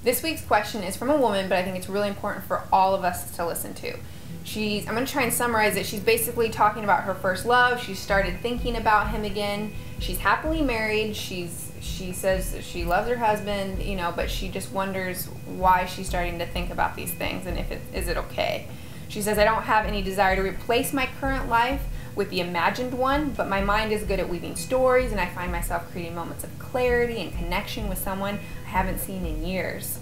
This week's question is from a woman, but I think it's really important for all of us to listen to. I'm going to try and summarize it. She's basically talking about her first love. She started thinking about him again. She's happily married. She says that she loves her husband, you know, but she just wonders why she's starting to think about these things and is it okay. She says, I don't have any desire to replace my current life with the imagined one, but my mind is good at weaving stories, and I find myself creating moments of clarity and connection with someone I haven't seen in years.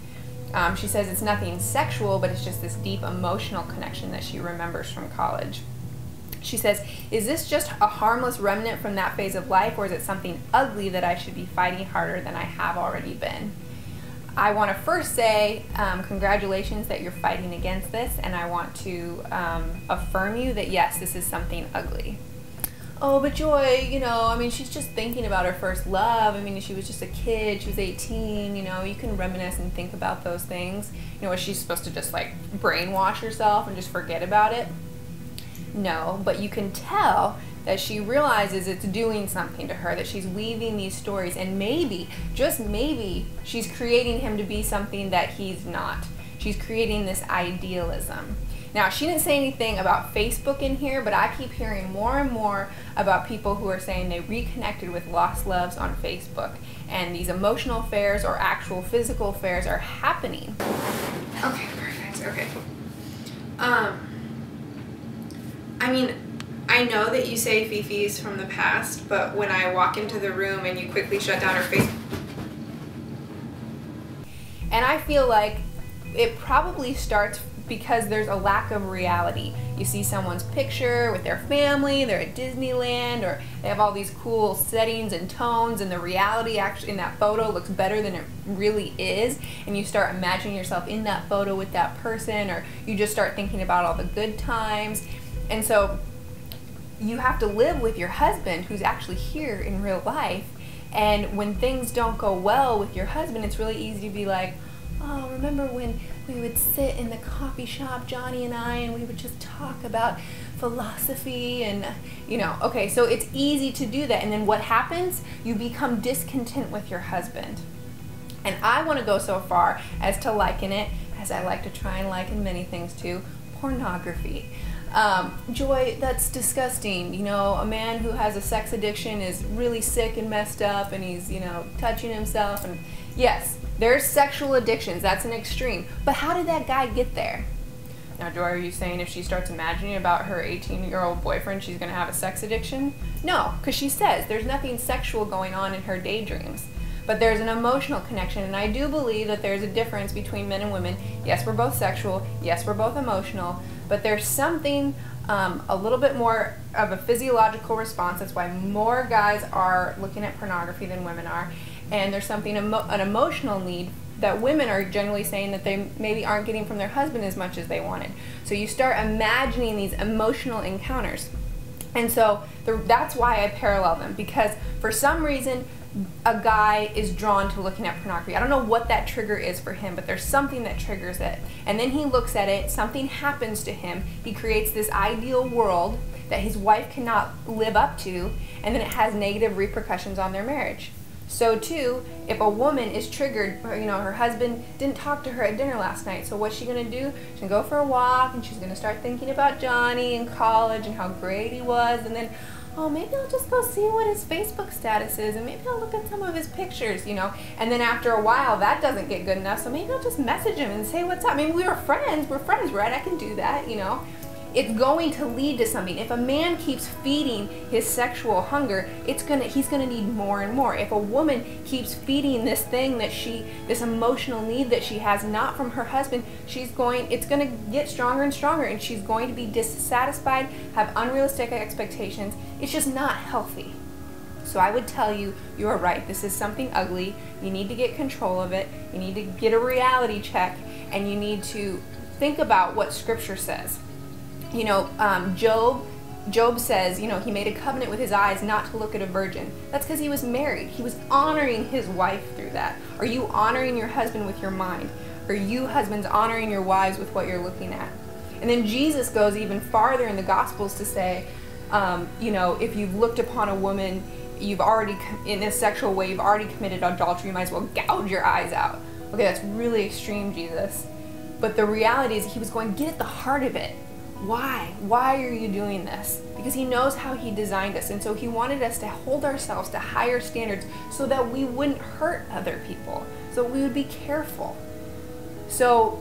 She says it's nothing sexual, but it's just this deep emotional connection that she remembers from college. She says, is this just a harmless remnant from that phase of life, or is it something ugly that I should be fighting harder than I have already been? I want to first say congratulations that you're fighting against this, and I want to affirm you that yes, this is something ugly. Oh, but Joy, you know, I mean, she's just thinking about her first love. I mean, she was just a kid, she was 18, you know, you can reminisce and think about those things. You know, is she supposed to just like brainwash herself and just forget about it? No, but you can tell that she realizes it's doing something to her, that she's weaving these stories, and maybe, just maybe, she's creating him to be something that he's not. She's creating this idealism. Now, she didn't say anything about Facebook in here, but I keep hearing more and more about people who are saying they reconnected with lost loves on Facebook, and these emotional affairs or actual physical affairs are happening. Okay, perfect, okay. I mean, I know that you say Fifi's from the past, but when I walk into the room and you quickly shut down her face, and I feel like it probably starts because there's a lack of reality. You see someone's picture with their family, they're at Disneyland, or they have all these cool settings and tones, and the reality actually in that photo looks better than it really is, and you start imagining yourself in that photo with that person, or you just start thinking about all the good times. And so you have to live with your husband who's actually here in real life, and when things don't go well with your husband, it's really easy to be like, oh, remember when we would sit in the coffee shop, Johnny and I, and we would just talk about philosophy and, you know, okay, so it's easy to do that, and then what happens? You become discontent with your husband. And I want to go so far as to liken it, as I like to try and liken many things to, pornography. Joy, that's disgusting. You know, a man who has a sex addiction is really sick and messed up, and he's, you know, touching himself, and yes, there's sexual addictions, that's an extreme, but how did that guy get there? Now, Joy, are you saying if she starts imagining about her 18-year-old boyfriend, she's gonna have a sex addiction? No, because she says there's nothing sexual going on in her daydreams. But there's an emotional connection, and I do believe that there's a difference between men and women. Yes, we're both sexual, yes, we're both emotional, but there's something a little bit more of a physiological response. That's why more guys are looking at pornography than women are, and there's something, an emotional need that women are generally saying that they maybe aren't getting from their husband as much as they wanted. So you start imagining these emotional encounters. And so that's why I parallel them, because for some reason a guy is drawn to looking at pornography. I don't know what that trigger is for him, but there's something that triggers it. And then he looks at it, something happens to him, he creates this ideal world that his wife cannot live up to, and then it has negative repercussions on their marriage. So too, if a woman is triggered, you know, her husband didn't talk to her at dinner last night, so what's she gonna do? She's gonna go for a walk, and she's gonna start thinking about Johnny in college and how great he was, and then, oh, maybe I'll just go see what his Facebook status is, and maybe I'll look at some of his pictures, you know. And then after a while, that doesn't get good enough, so maybe I'll just message him and say what's up. I mean, we're friends, right? I can do that, you know. It's going to lead to something. If a man keeps feeding his sexual hunger, he's gonna need more and more. If a woman keeps feeding this thing that this emotional need that she has, not from her husband, it's gonna get stronger and stronger, and she's going to be dissatisfied, have unrealistic expectations. It's just not healthy. So I would tell you, you are right. This is something ugly. You need to get control of it. You need to get a reality check, and you need to think about what Scripture says. You know, Job says, you know, he made a covenant with his eyes not to look at a virgin. That's because he was married. He was honoring his wife through that. Are you honoring your husband with your mind? Are you husbands honoring your wives with what you're looking at? And then Jesus goes even farther in the Gospels to say, you know, if you've looked upon a woman, you've already, in a sexual way, you've already committed adultery, you might as well gouge your eyes out. Okay, that's really extreme, Jesus. But the reality is he was going to get at the heart of it. Why? Why are you doing this? Because he knows how he designed us. And so he wanted us to hold ourselves to higher standards so that we wouldn't hurt other people. So we would be careful. So,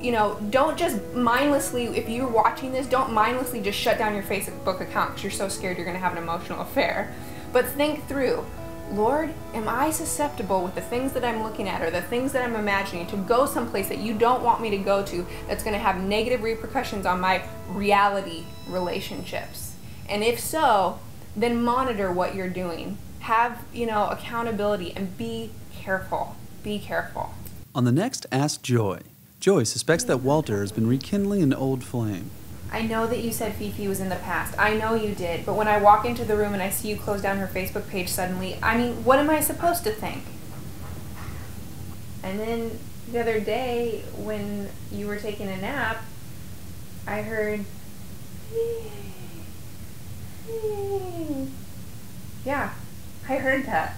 don't just mindlessly, if you're watching this, don't mindlessly just shut down your Facebook account because you're so scared you're going to have an emotional affair. But think through, Lord, am I susceptible with the things that I'm looking at or the things that I'm imagining to go someplace that you don't want me to go to that's going to have negative repercussions on my reality relationships? And if so, then monitor what you're doing. Have, accountability and be careful. Be careful. On the next Ask Joy, Joy suspects that Walter has been rekindling an old flame. I know that you said Fifi was in the past. I know you did. But when I walk into the room and I see you close down her Facebook page suddenly, what am I supposed to think? And then the other day when you were taking a nap, I heard... Yeah, I heard that.